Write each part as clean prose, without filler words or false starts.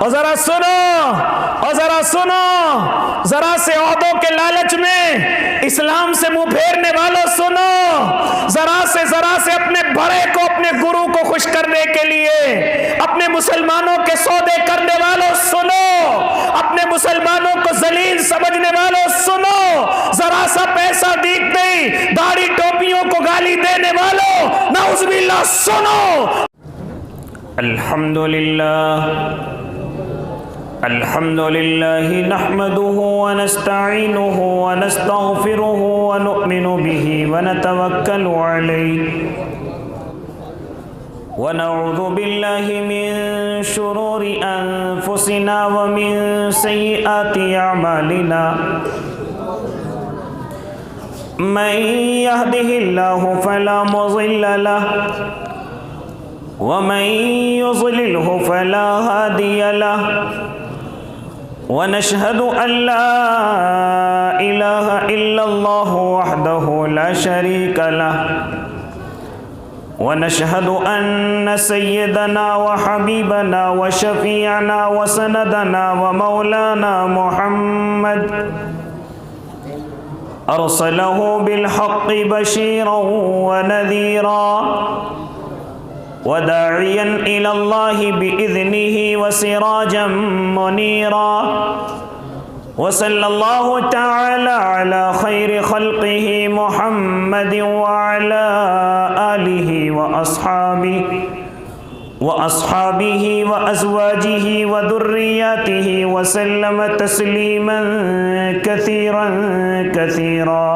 اور ذرا سنو ذرا سے عہدوں کے لالچ میں اسلام سے منہ پھیرنے والوں سنو، ذرا سے اپنے بڑے کو، اپنے گرو کو خوش کرنے کے لیے اپنے مسلمانوں کے سودے کرنے والوں سنو، اپنے مسلمانوں کو ذلیل سمجھنے والوں سنو، ذرا سا پیسہ دیکھتے ہی داڑھی ٹوپیوں کو گالی دینے والوں نعوذ باللہ سنو۔ الحمدللہ نحمده ونستعینه ونستغفره ونؤمن به ونتوکل علیہ ونعوذ باللہ من شرور انفسنا ومن سیئات اعمالنا من يهده الله فلا مضل له ومن يضلله فلا هادي له ونشهد أن لا إله إلا الله وحده لا شريك له ونشهد أن سيدنا وحبيبنا وشفيعنا وسندنا ومولانا محمد أرسله بالحق بشيرا ونذيرا وداعيا إلى الله بإذنه وسراجا منيرا وصلى الله تعالى على خير خلقه محمد وعلى آله وأصحابه وأزواجه وذرياته وسلم تسليما كثيرا كثيرا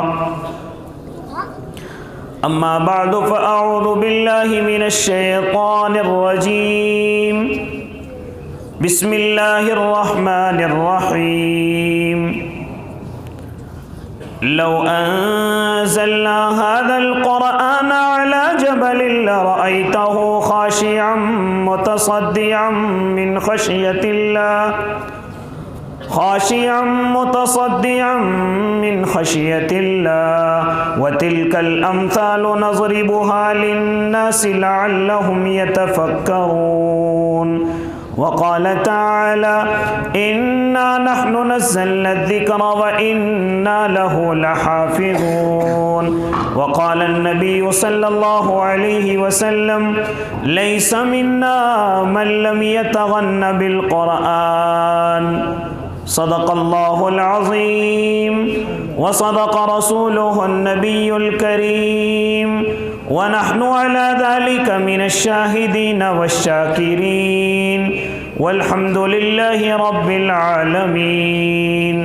أما بعد فأعوذ بالله من الشيطان الرجيم بسم الله الرحمن الرحيم لو أنزلنا هذا القرآن على جبل لرأيته خاشعا متصدعا من خشية الله وتلك الأمثال نضربها للناس لعلهم يتفكرون وقال تعالى إنا نحن نزلنا الذكر وإنا له لحافظون وقال النبي صلى الله عليه وسلم ليس منا من لم يتغن بالقرآن صدق الله العظيم وصدق رسوله النبي الكريم ونحن على ذلك من الشاهدين والشاكرين والحمد لله رب العالمين۔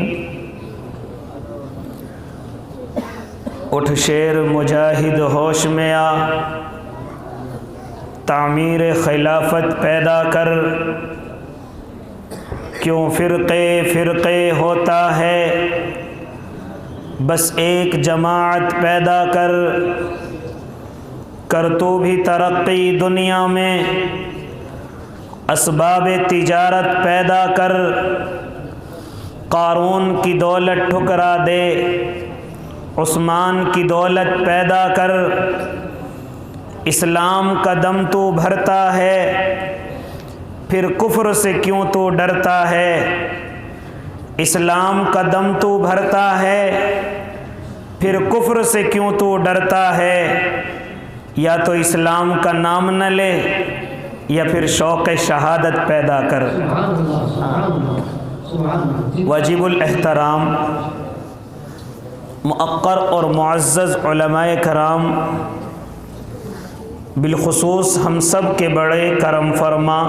اٹھ شیر مجاہد ہوش میں آ، تعمیر خلافت پیدا کر، کیوں فرقے فرقے ہوتا ہے، بس ایک جماعت پیدا کر تو بھی ترقی دنیا میں، اسباب تجارت پیدا کر، قارون کی دولت ٹھکرا دے، عثمان کی دولت پیدا کر، اسلام کا دم تو بھرتا ہے، پھر کفر سے کیوں تو ڈرتا ہے، اسلام کا دم تو بھرتا ہے، پھر کفر سے کیوں تو ڈرتا ہے، یا تو اسلام کا نام نہ لے یا پھر شوق شہادت پیدا کر۔ واجب الاحترام مؤقر اور معزز علماء کرام، بالخصوص ہم سب کے بڑے کرم فرما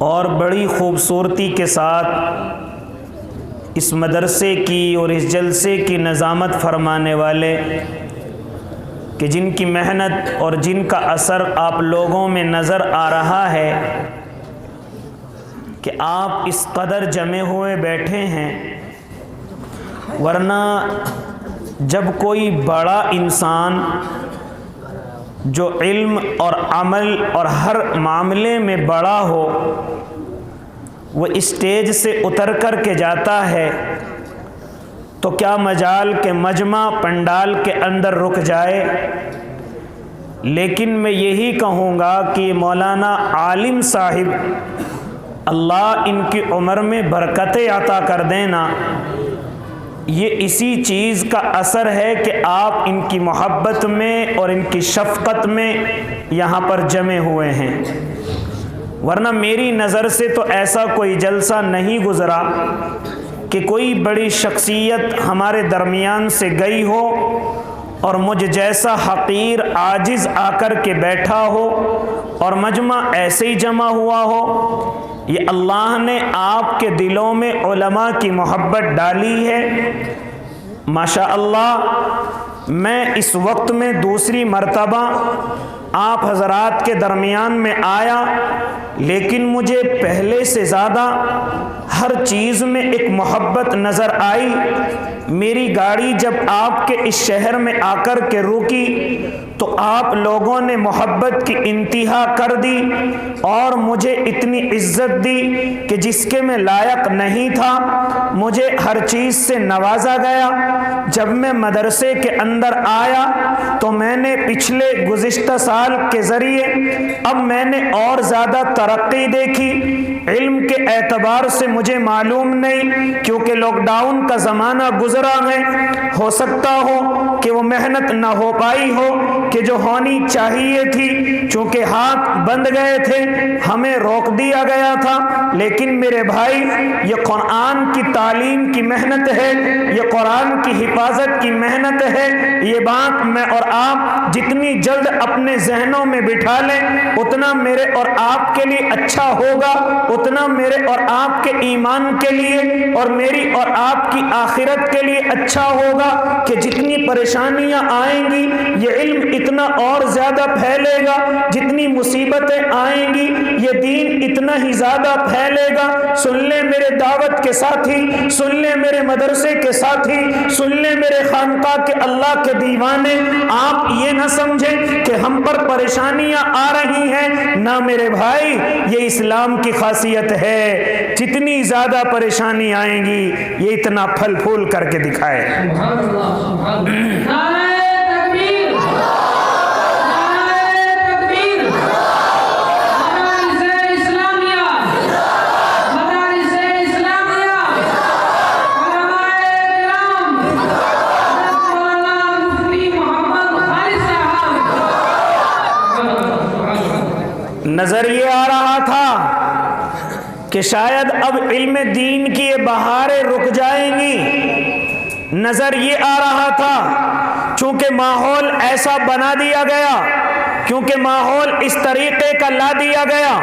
اور بڑی خوبصورتی کے ساتھ اس مدرسے کی اور اس جلسے کی نظامت فرمانے والے، کہ جن کی محنت اور جن کا اثر آپ لوگوں میں نظر آ رہا ہے کہ آپ اس قدر جمے ہوئے بیٹھے ہیں، ورنہ جب کوئی بڑا انسان جو علم اور عمل اور ہر معاملے میں بڑا ہو، وہ اسٹیج سے اتر کر کے جاتا ہے تو کیا مجال کہ مجمع پنڈال کے اندر رک جائے۔ لیکن میں یہی کہوں گا کہ مولانا عالم صاحب اللہ ان کی عمر میں برکتیں عطا کر دینا، یہ اسی چیز کا اثر ہے کہ آپ ان کی محبت میں اور ان کی شفقت میں یہاں پر جمے ہوئے ہیں، ورنہ میری نظر سے تو ایسا کوئی جلسہ نہیں گزرا کہ کوئی بڑی شخصیت ہمارے درمیان سے گئی ہو اور مجھ جیسا حقیر عاجز آ کر کے بیٹھا ہو اور مجمع ایسے ہی جمع ہوا ہو۔ یہ اللہ نے آپ کے دلوں میں علماء کی محبت ڈالی ہے۔ ماشاء اللہ، میں اس وقت میں دوسری مرتبہ آپ حضرات کے درمیان میں آیا، لیکن مجھے پہلے سے زیادہ ہر چیز میں ایک محبت نظر آئی۔ میری گاڑی جب آپ کے اس شہر میں آ کر کے رکی تو آپ لوگوں نے محبت کی انتہا کر دی اور مجھے اتنی عزت دی کہ جس کے میں لائق نہیں تھا۔ مجھے ہر چیز سے نوازا گیا۔ جب میں مدرسے کے اندر آیا تو میں نے پچھلے گزشتہ سال کے ذریعے اب میں نے اور زیادہ ترقی دیکھی۔ علم کے اعتبار سے مجھے معلوم نہیں، کیونکہ لاک ڈاؤن کا زمانہ گزرا ہے، ہو سکتا ہو کہ وہ محنت نہ ہو پائی ہو کہ جو ہونی چاہیے تھی، چونکہ ہاتھ بند گئے تھے، ہمیں روک دیا گیا تھا۔ لیکن میرے بھائی، یہ قرآن کی تعلیم کی محنت ہے، یہ قرآن کی حفاظت کی محنت ہے۔ یہ بات میں اور آپ جتنی جلد اپنے ذہنوں میں بٹھا لیں، اتنا میرے اور آپ کے لیے اچھا ہوگا، اتنا میرے اور آپ کے ایمان کے لیے اور میری اور آپ کی آخرت کے لیے اچھا ہوگا کہ جتنی پریشانیاں آئیں گی یہ علم اتنا اور زیادہ پھیلے گا، جتنی مصیبتیں آئیں گی یہ دین اتنا ہی زیادہ پھیلے گا۔ سن لیں میرے دعوت کے ساتھی، سن لیں میرے مدرسے کے ساتھی، سن لیں میرے خانقاہ کے اللہ کے دیوانے، آپ یہ نہ سمجھیں کہ ہم پر پریشانیاں آ رہی ہیں، نہ میرے بھائی، یہ اسلام کی خاصیت ہے، جتنی زیادہ پریشانی آئیں گی یہ اتنا پھل پھول کر کے دکھائے۔ سبحان اللہ، سبحان اللہ۔ نظر یہ آ رہا تھا کہ شاید اب علم دین کی یہ بہاریں رک جائیں گی۔ نظر یہ آ رہا تھا، چونکہ ماحول ایسا بنا دیا گیا، کیونکہ ماحول اس طریقے کا لا دیا گیا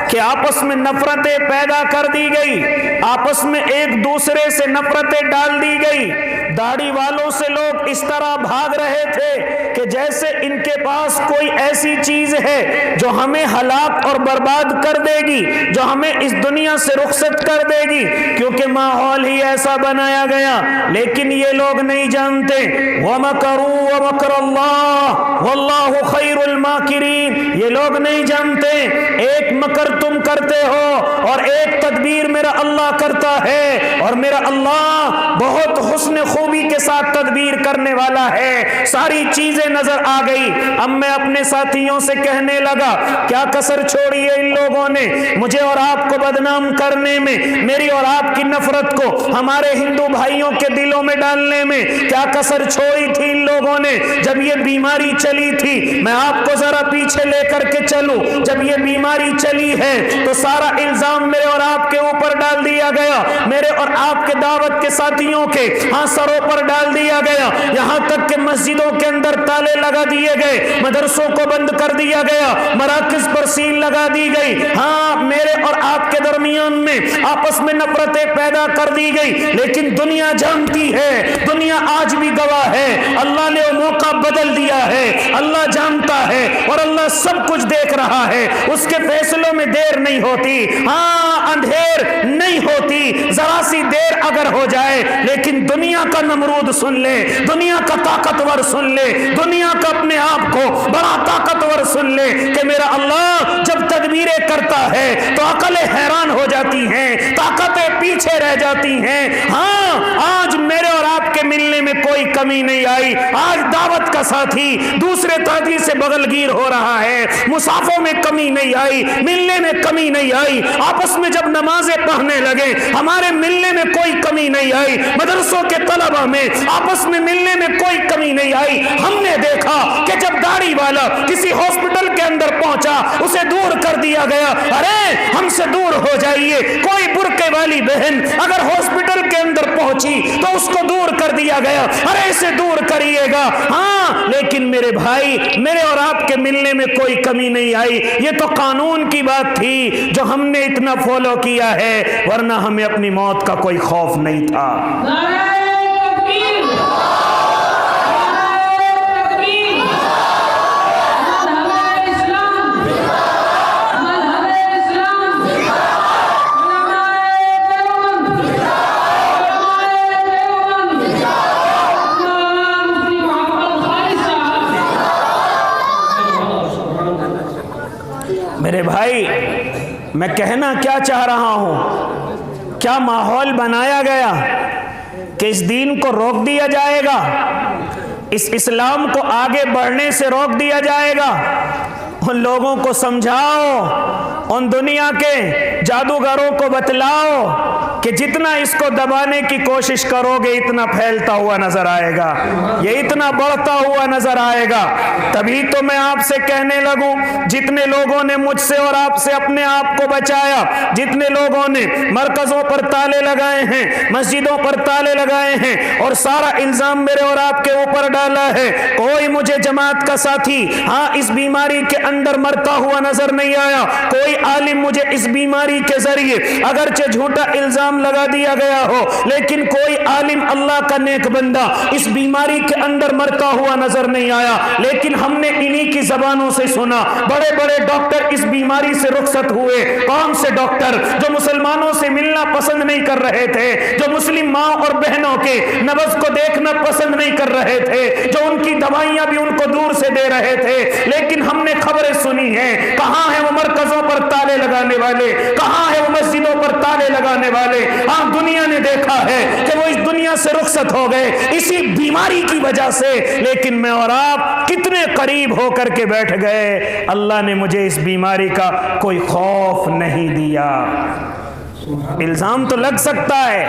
کہ آپس میں نفرتیں پیدا کر دی گئی، آپس میں ایک دوسرے سے نفرتیں ڈال دی گئی۔ داڑھی والوں سے لوگ اس طرح بھاگ رہے تھے کہ جیسے ان کے پاس کوئی ایسی چیز ہے جو ہمیں ہلاک اور برباد کر دے گی، جو ہمیں اس دنیا سے رخصت کر دے گی، کیونکہ ماحول ہی ایسا بنایا گیا۔ لیکن یہ لوگ نہیں جانتے، وَمَكَرُوا وَمَكَرَ اللَّهُ وَاللَّهُ خَيْرُ الْمَاكِرِينَ، یہ لوگ نہیں جانتے ایک مکر تم کرتے ہو اور ایک تدبیر میرا اللہ کرتا ہے، اور میرا اللہ بہت حسن خوبی کے ساتھ تدبیر کرنے والا ہے۔ ساری چیزیں نظر آ گئی۔ اب میں اپنے ساتھیوں سے کہنے لگا، کیا کسر چھوڑی ہے ان لوگوں نے مجھے اور آپ کو بدنام کرنے میں، میری اور آپ کی نفرت کو ہمارے ہندو بھائیوں کے دلوں میں ڈالنے میں کیا کسر چھوڑی تھی ان لوگوں نے؟ جب یہ بیماری چلی تھی، میں آپ کو ذرا پیچھے لے کر کے چلوں، جب یہ بیماری چلی ہے تو سارا الزام میرے اور آپ کے اوپر ڈال دیا گیا، میرے اور آپ کے دعوت کے ساتھیوں کے سروں پر ڈال دیا گیا، یہاں تک کہ مسجدوں کے اندر تالے لگا دیے گئے، مدرسوں کو بند کر دیا گیا، مراکز پر سیل لگا دی گئی۔ ہاں، میرے اور آپ کے درمیان میں آپس میں نفرتیں پیدا کر دی گئی، لیکن دنیا جانتی ہے، دنیا آج بھی گواہ ہے، اللہ نے وہ موقع بدل دیا ہے، اللہ جانتا ہے اور اللہ سب کچھ دیکھ رہا ہے، اس کے فیصلوں میں دیر نہیں ہوتی، ہاں اندھیر نہیں ہوتی، ذرا سی دیر اگر ہو جائے، لیکن دنیا کا نمرود سن لے، دنیا کا طاقتور سن لے، دنیا کا اپنے آپ کو بڑا طاقتور سن لے کہ میرا اللہ جب تدبیریں کرتا ہے تو عقلیں حیران ہو جاتی ہیں، طاقتیں پیچھے رہ جاتی ہیں۔ ہاں، آج میرے اور آپ के मिलने में कोई कमी नहीं आई। आज दावत का साथी दूसरे साथी से बगलगीर हो रहा है, मुसाफों में कमी नहीं आई, मिलने में कमी नहीं आई। आपस में जब नमाजें पढ़ने लगे हमारे मिलने में कोई कमी नहीं आई। मदरसों के तलबा में आपस में मिलने में कोई कमी नहीं आई। हमने देखा कि जब दाढ़ी वाला किसी हॉस्पिटल के अंदर पहुंचा उसे दूर कर दिया गया। अरे हमसे दूर हो जाइए। कोई बुर्के वाली बहन अगर हॉस्पिटल के अंदर पहुंची तो उसको दूर कर दिया गया। अरे इसे दूर करिएगा। हाँ, लेकिन मेरे भाई मेरे और आपके मिलने में कोई कमी नहीं आई। ये तो कानून की बात थी जो हमने इतना फॉलो किया है, वरना हमें अपनी मौत का कोई खौफ नहीं था। मेरे भाई मैं कहना क्या चाह रहा हूं, क्या माहौल बनाया गया कि इस दीन को रोक दिया जाएगा, इस इस्लाम को आगे बढ़ने से रोक दिया जाएगा। उन लोगों को समझाओ, उन दुनिया के जादूगरों को बतलाओ कि जितना इसको दबाने की कोशिश करोगे इतना फैलता हुआ नजर आएगा, ये इतना बढ़ता हुआ नजर आएगा। तभी तो मैं आपसे कहने लगूं, जितने लोगों ने मुझसे और आपसे अपने आप को बचाया, जितने लोगों ने मरकजों पर ताले लगाए हैं, मस्जिदों पर ताले लगाए हैं और सारा इल्जाम मेरे और आपके ऊपर डाला है, कोई मुझे जमात का साथी हाँ इस बीमारी के अंदर मरता हुआ नजर नहीं आया। कोई आलिम मुझे इस बीमारी के जरिए अगरचे झूठा इल्जाम लगा दिया गया हो, लेकिन कोई आलिम अल्लाह का नेक बंदा इस बीमारी के अंदर मरता हुआ नजर नहीं आया। लेकिन हमने इन्हीं की जबानों से सुना, बड़े बड़े डॉक्टर इस बीमारी से रुखसत हुए। कौन से डॉक्टर? जो मुसलमानों से मिलना पसंद नहीं कर रहे थे, जो मुस्लिम माँ और बहनों के नब्ज को देखना पसंद नहीं कर रहे थे, जो उनकी दवाइयां भी उनको दूर से दे रहे थे। लेकिन हमने खबरें सुनी है, कहां है वो मरकजों पर ताले लगाने वाले, कहां है वो मस्जिदों पर ताले लगाने वाले। हाँ, दुनिया ने देखा है कि वो इस दुनिया से रुखसत हो गए इसी बीमारी की वजह से। लेकिन मैं और आप कितने करीब होकर के बैठ गए। अल्लाह ने मुझे इस बीमारी का कोई खौफ नहीं दिया। इल्जाम तो लग सकता है,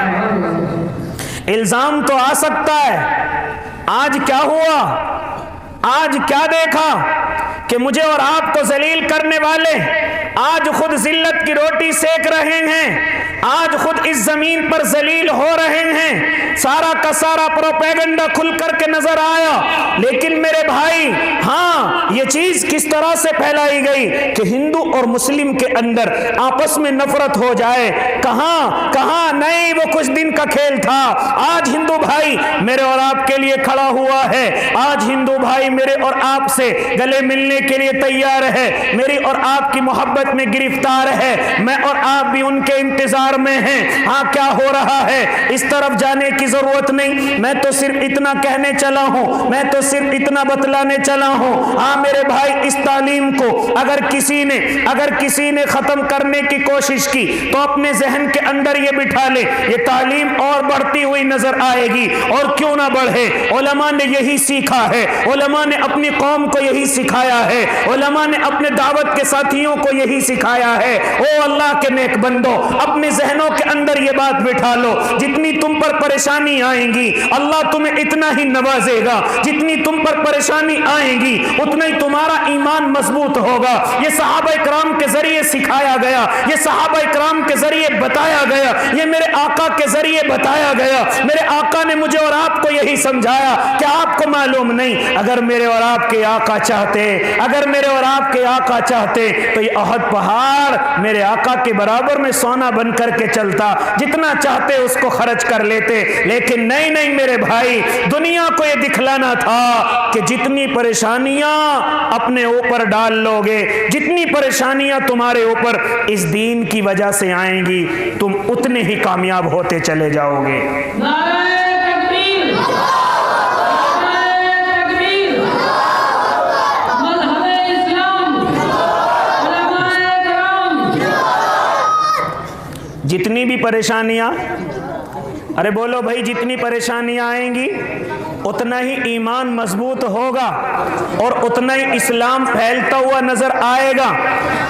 इल्जाम तो आ सकता है। आज क्या हुआ, आज क्या देखा कि मुझे और आपको जलील करने वाले आज खुद जिल्लत की रोटी सेक रहे हैं, आज खुद इस जमीन पर जलील हो रहे हैं। सारा का सारा प्रोपेगेंडा खुल करके नजर आया। लेकिन मेरे भाई हाँ, ये चीज किस तरह से फैलाई गई कि हिंदू और मुस्लिम के अंदर आपस में नफरत हो जाए। कहां कहां नहीं, वो कुछ दिन का खेल था। आज हिंदू भाई मेरे और आपके लिए खड़ा हुआ है। आज हिंदू भाई मेरे और आपसे गले मिलने के लिए तैयार है, मेरी और आपकी मोहब्बत में गिरफ्तार है। मैं और आप भी उनके इंतजार में हैं। हाँ, क्या हो रहा है इस तरफ जाने की जरूरत नहीं। मैं तो सिर्फ इतना कहने चला हूं, मैं तो सिर्फ इतना बतलाने चला हूं। हाँ मेरे भाई, इस तालीम को अगर किसी ने खत्म करने की कोशिश की तो अपने जहन के अंदर ये बिठा ले, ये तालीम और बढ़ती हुई नजर आएगी। और क्यों ना बढ़े, उलमा ने यही सीखा है, उलमा ने अपनी कौम को यही सिखाया है, उलमा ने अपने दावत के साथियों को यही सिखाया है। ओ अल्लाह के नेक बंदो, अपने जहनों के अंदर ये बात बिठा लो, जितनी तुम पर परेशानी आएंगी अल्लाह तुम्हें इतना ही नवाजेगा, जितनी तुम पर परेशानी आएंगी उतना ही तुम्हारा ईमान मजबूत होगा। ये सहाबा इकराम के जरिए सिखाया गया, ये सहाबा इकराम के जरिए बताया गया, ये मेरे आका के जरिए बताया गया। मेरे आका ने मुझे और आपको यही समझाया। क्या आपको मालूम नहीं, अगर मेरे और आपके आका चाहते, अगर मेरे और आपके आका चाहते तो ये अहद पहाड़ मेरे आका के बराबर में सोना बन करके चलता, जितना चाहते उसको खर्च कर लेते। लेकिन नहीं नहीं मेरे भाई, दुनिया को ये दिखलाना था कि जितनी परेशानियां अपने ऊपर डाल लोगे, जितनी परेशानियां तुम्हारे ऊपर इस दीन की वजह से आएंगी, तुम उतने ही कामयाब होते चले जाओगे। जितनी भी परेशानियां अरे बोलो भाई, जितनी परेशानियां आएंगी उतना ही ईमान मजबूत होगा और उतना ही इस्लाम फैलता हुआ नजर आएगा।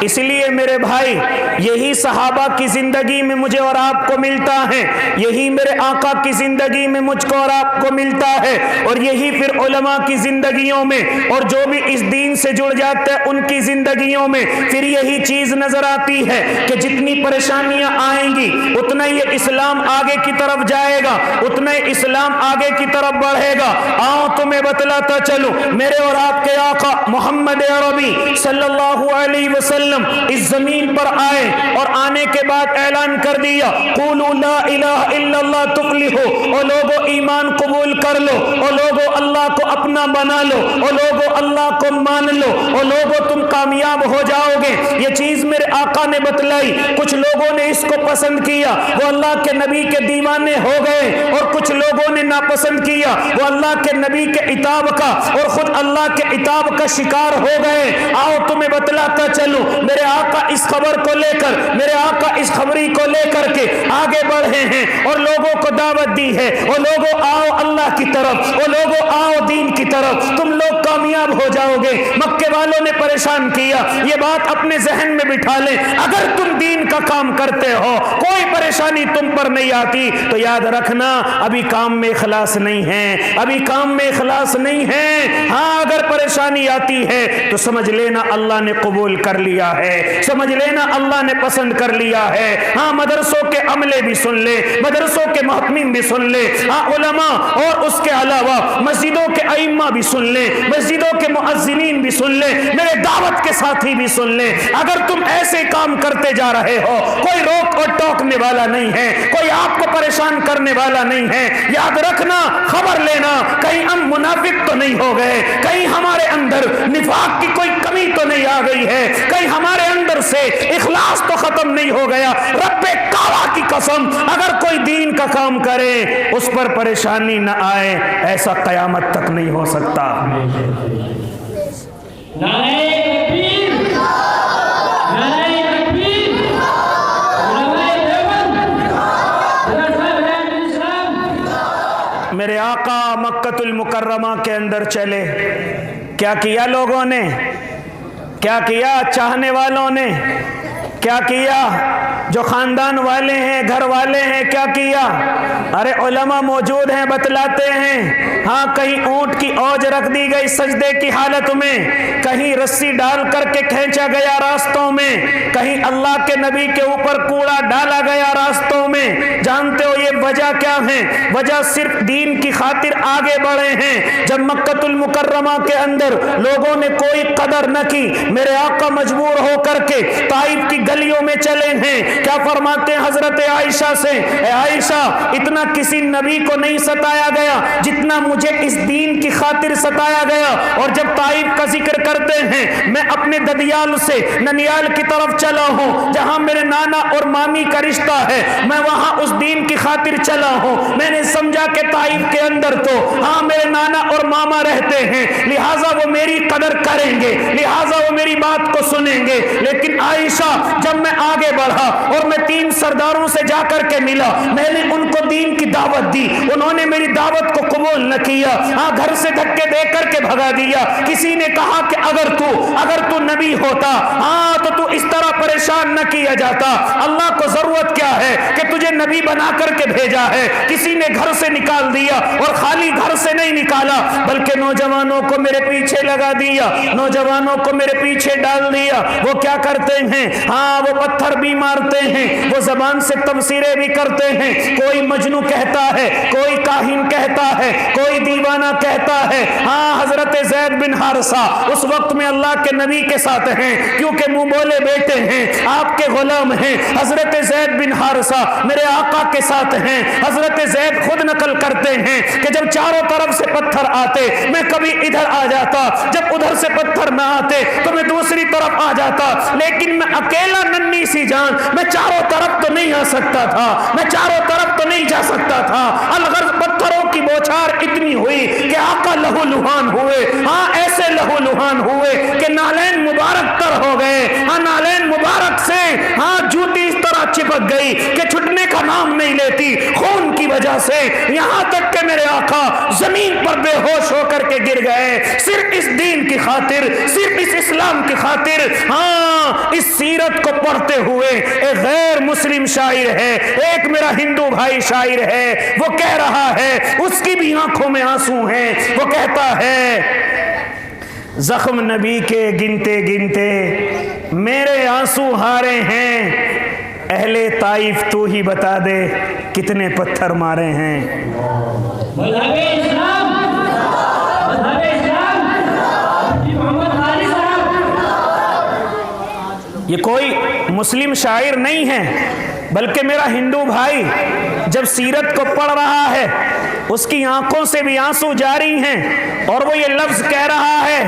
इसलिए मेरे भाई, यही सहाबा की जिंदगी में मुझे और आपको मिलता है, यही मेरे आका की जिंदगी में मुझको और आपको मिलता है, और यही फिर उलमा की जिंदगियों में और जो भी इस दीन से जुड़ जाते हैं उनकी जिंदगियों में फिर यही चीज नजर आती है कि जितनी परेशानियां आएंगी उतना ही इस्लाम आगे की तरफ जाएगा, उतना ही इस्लाम आगे की तरफ बढ़ेगा। आओ तुम्हें बतलाता चलूं, मेरे और आपके आका मोहम्मद अरबी सल्लल्लाहु अलैहि वसल्लम इस जमीन पर आए और आने के बाद ऐलान कर दिया, क़ुलू ला इलाहा इल्लल्लाह तुफ़्लिहू, ओ लोगो ईमान कबूल कर लो, ओ लोगो अल्लाह को अपना बना लो, ओ लोगो अल्लाह को मान लो, ओ लोगो तुम कामयाब हो जाओगे। ये चीज मेरे आका ने बतलाई। कुछ लोगों ने इसको पसंद किया, वो अल्लाह के नबी के दीवाने हो गए, और कुछ लोगों ने नापसंद किया, वो अल्लाह के नबी के इताब का और खुद अल्लाह के इताब का शिकार हो गए। आओ तुम्हें बतलाता चलूं, मेरे आका इस खबर को लेकर, मेरे आका इस खबरी को लेकर के आगे बढ़े हैं और लोगों को दावत दी है, ओ लोगों आओ अल्लाह की तरफ, ओ लोगों आओ दीन की तरफ, तुम लोग कामयाब हो जाओगे। मक्के वालों ने परेशान किया, ये बात अपने जहन में बिठा लें, अगर तुम दीन का काम करते हो, कोई परेशानी तुम पर नहीं आती, तो याद रखना अभी काम में इखलास नहीं है, अभी काम में इखलास नहीं है। हाँ, अगर परेशानी आती है तो समझ लेना अल्लाह ने कबूल कर लिया है, समझ लेना अल्लाह ने पसंद कर लिया है। हाँ, मदरसों के अमले भी सुन ले, मदरसों के महतमीन भी सुन ले, हाँ उलमा और उसके अलावा मस्जिदों के अइम्मा भी सुन ले, मस्जिदों के मुअज्जिनीन भी सुन ले, मेरे दावत के साथी भी सुन ले। अगर तुम ऐसे काम करते जा रहे हो, कोई रोक और टोकने वाला नहीं है, कोई आपको परेशान करने वाला नहीं है। याद रखना, खबर लेना, कहीं हम मुनाफिक तो नहीं हो गए, कहीं हमारे अंदर निफाक की कोई कमी तो नहीं आ गई है, कहीं हमारे अंदर से इखलास तो खत्म नहीं हो गया। रब्बे काबा की कसम, अगर कोई दीन का काम करे उस पर परेशानी न आए, ऐसा कयामत तक नहीं हो सकता। मेरे आका मक्कतुल मुकर्रमा के अंदर चले, क्या किया लोगों ने, क्या किया चाहने वालों ने, क्या किया जो खानदान वाले हैं, घर वाले हैं, क्या किया? अरे उलमा मौजूद हैं, बतलाते हैं। हाँ, कहीं ऊंट की औज रख दी गई सजदे की हालत में, कहीं रस्सी डाल करके खींचा गया रास्तों में, कहीं अल्लाह के नबी के ऊपर कूड़ा डाला गया रास्तों में। जानते हो ये वजह क्या है? वजह सिर्फ दीन की खातिर आगे बढ़े हैं। जब मक्कतुल मुकर्रमा के अंदर लोगों ने कोई कदर न की, मेरे आका मजबूर होकर के ताइफ की गलियों में चले हैं। क्या फरमाते हैं हजरत आयशा से, आयशा इतना किसी नबी को नहीं सताया गया जितना मुझे इस दीन की खातिर सताया गया। और जब ताइफ का जिक्र करते हैं, मैं अपने ददियाल से ननियाल की तरफ चला हूं जहां मेरे नाना और मामी का रिश्ता है, मैं वहां उस दीन की खातिर चला हूं। मैंने समझा कि ताइफ के अंदर तो हाँ मेरे नाना और मामा रहते हैं, लिहाजा वो मेरी कदर करेंगे, लिहाजा वो मेरी बात को सुनेंगे। लेकिन आयशा, जब मैं आगे बढ़ा और मैं 3 सरदारों से जाकर के मिला, मैंने उनको दीन की दावत दी, उन्होंने मेरी दावत को कबूल न किया। हाँ, घर से धक्के दे करके भगा दिया। किसी ने कहा कि अगर तू नबी होता, हाँ तो तू इस तरह परेशान न किया जाता। अल्लाह को जरूरत क्या है कि तुझे नबी बना करके भेजा है। किसी ने घर से निकाल दिया, और खाली घर से नहीं निकाला बल्कि नौजवानों को मेरे पीछे लगा दिया, नौजवानों को मेरे पीछे डाल दिया। वो क्या करते हैं? हाँ, वो पत्थर भी मारते हैं, वो जबान से तफसीरें भी करते हैं। कोई मजनू कहता है, कोई काहिन कहता है, कोई दीवाना कहता है। हाँ, हजरत ज़ैद बिन हारिसा उस वक्त में अल्लाह के नबी के साथ हैं, क्योंकि मुंह बोले बेटे हैं, आपके गुलाम हैं। हजरत ज़ैद बिन हारिसा मेरे आका के साथ हैं। हजरत ज़ैद खुद नकल करते हैं कि जब चारों तरफ से पत्थर आते, मैं कभी इधर आ जाता, जब उधर से पत्थर ना आते तो मैं दूसरी तरफ आ जाता, लेकिन मैं अकेला नन्ही सी जान, मैं चारों तरफ तो नहीं आ सकता था, मैं चारों तरफ तो नहीं जा सकता था। अलगर्ज पत्थरों की बौछार इतनी हुई कि आका लहूलुहान हुए। हाँ, ऐसे लहूलुहान हुए कि नालैन मुबारक तर हो गए। हाँ, नालैन मुबारक से हाँ जूती इस तरह चिपक गई कि छुटने का کا نام نہیں لیتی خون کی وجہ سے، یہاں تک کہ میرے آقا زمین پر بے ہوش ہو کر کے گر گئے، صرف اس دین کی خاطر، صرف اس اسلام کی خاطر۔ ہاں، اس سیرت کو پڑھتے ہوئے ایک غیر مسلم شاعر ہے، ایک میرا ہندو بھائی شاعر ہے، وہ کہہ رہا ہے، اس کی بھی آنکھوں میں آنسو ہیں، وہ کہتا ہے زخم نبی کے گنتے گنتے میرے آنسو ہارے ہیں، اہل طائف تو ہی بتا دے کتنے پتھر مارے ہیں۔ مذہب اسلام، مذہب اسلام، محمد علی صاحب۔ یہ کوئی مسلم شاعر نہیں ہے، بلکہ میرا ہندو بھائی جب سیرت کو پڑھ رہا ہے اس کی آنکھوں سے بھی آنسو جاری ہیں، اور وہ یہ لفظ کہہ رہا ہے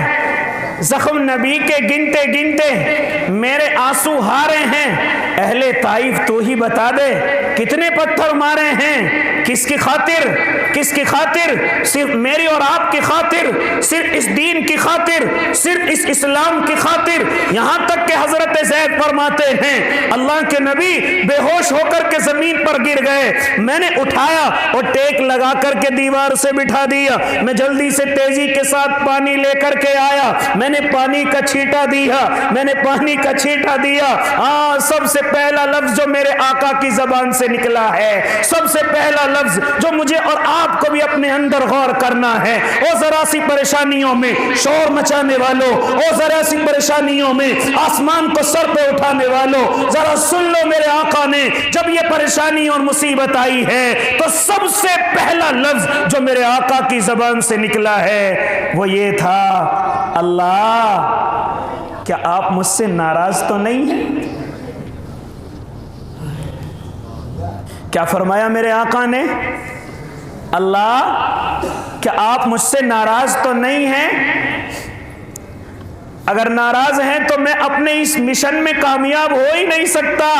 زخم نبی کے گنتے گنتے میرے آنسو ہارے ہیں، اہل طائف تو ہی بتا دے کتنے پتھر مارے ہیں۔ کس کی خاطر؟ کس کی خاطر؟ صرف میری اور آپ کی خاطر، صرف اس دین کی خاطر، صرف اس اسلام کی خاطر۔ یہاں تک کہ حضرت زید فرماتے ہیں اللہ کے نبی بے ہوش ہو کر کے زمین پر گر گئے، میں نے اٹھایا اور ٹیک لگا کر کے دیوار سے بٹھا دیا، میں جلدی سے تیزی کے ساتھ پانی لے کر کے آیا، میں نے پانی کا چھینٹا دیا، میں نے پانی کا چھینٹا دیا۔ سب سے پہلا لفظ جو میرے آقا کی زبان سے نکلا ہے، سب سے پہلا لفظ جو مجھے اور آپ کو بھی اپنے اندر غور کرنا ہے، او ذرا سی پریشانیوں میں شور مچانے والوں، او ذرا سی پریشانیوں میں آسمان کو سر پہ اٹھانے والوں، ذرا سن لو میرے آقا نے جب یہ پریشانی اور مصیبت آئی ہے تو سب سے پہلا لفظ جو میرے آقا کی زبان سے نکلا ہے وہ یہ تھا، اللہ کیا آپ مجھ سے ناراض تو نہیں ہیں؟ کیا فرمایا میرے آقا نے؟ اللہ کیا آپ مجھ سے ناراض تو نہیں ہیں؟ اگر ناراض ہیں تو میں اپنے اس مشن میں کامیاب ہو ہی نہیں سکتا۔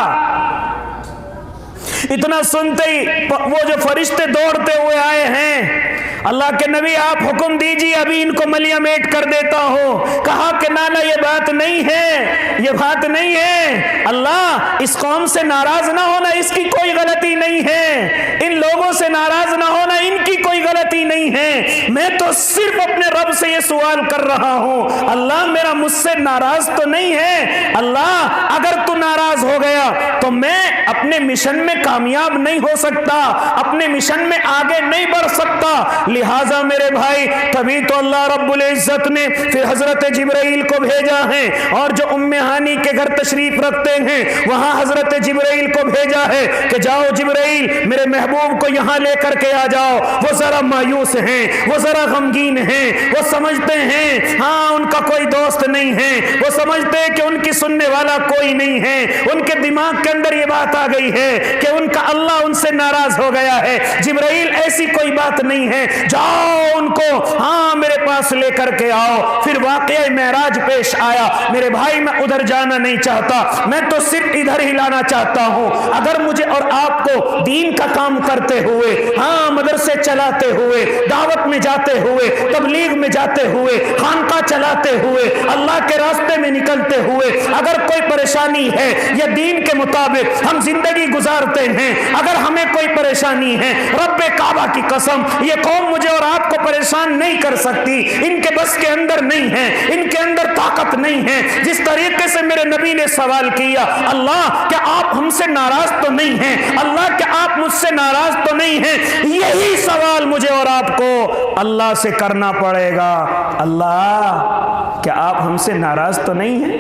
اتنا سنتے ہی وہ جو فرشتے دوڑتے ہوئے آئے ہیں، اللہ کے نبی آپ حکم دیجیے ابھی ان کو ملیہ میٹ کر دیتا ہوں۔ کہا کہ نانا یہ بات نہیں ہے، یہ بات نہیں ہے، اللہ اس قوم سے ناراض نہ ہونا اس کی کوئی غلطی نہیں ہے، ان لوگوں سے ناراض نہ ہونا ان کی کوئی غلطی نہیں ہے، میں تو صرف اپنے رب سے یہ سوال کر رہا ہوں اللہ میرا مجھ سے ناراض تو نہیں ہے، اللہ اگر تو ناراض ہو گیا تو میں اپنے مشن میں کامیاب نہیں ہو سکتا، اپنے مشن میں آگے نہیں بڑھ سکتا۔ لہٰذا میرے بھائی تبھی تو اللہ رب العزت نے پھر حضرت جبرائیل کو بھیجا ہے، اور جو ام ہانی کے گھر تشریف رکھتے ہیں وہاں حضرت جبرائیل کو بھیجا ہے کہ جاؤ جبرائیل میرے محبوب کو یہاں لے کر کے آ جاؤ، وہ ذرا مایوس ہیں، وہ ذرا غمگین ہیں، وہ سمجھتے ہیں ہاں ان کا کوئی دوست نہیں ہے، وہ سمجھتے ہیں کہ ان کی سننے والا کوئی نہیں ہے، ان کے دماغ کے اندر یہ بات آ گئی ہے کہ ان کا اللہ ان سے ناراض ہو گیا ہے۔ جبرائیل ایسی کوئی بات نہیں ہے، جاؤ ان کو ہاں میرے پاس لے کر کے آؤ۔ پھر واقعہ معراج پیش آیا۔ میرے بھائی میں ادھر جانا نہیں چاہتا، میں تو صرف ادھر ہی لانا چاہتا ہوں۔ اگر مجھے اور آپ کو دین کا کام کرتے ہوئے، ہاں مدرسے چلاتے ہوئے، دعوت میں جاتے ہوئے، تبلیغ میں جاتے ہوئے، خانقاہ چلاتے ہوئے، اللہ کے راستے میں نکلتے ہوئے اگر کوئی پریشانی ہے یا دین کے مطابق ہم زندگی گزارتے ہیں، اگر ہمیں کوئی پریشانی ہے، رب کعبہ کی قسم یہ قوم مجھے اور آپ کو پریشان نہیں کر سکتی، ان کے بس کے اندر نہیں ہے، ان کے اندر طاقت نہیں ہے۔ جس طریقے سے میرے نبی نے سوال کیا اللہ کیا آپ ہم سے ناراض تو نہیں ہیں، اللہ کیا آپ مجھ سے ناراض تو نہیں ہیں، یہی سوال مجھے اور آپ کو اللہ سے کرنا پڑے گا، اللہ کیا آپ ہم سے ناراض تو نہیں ہیں،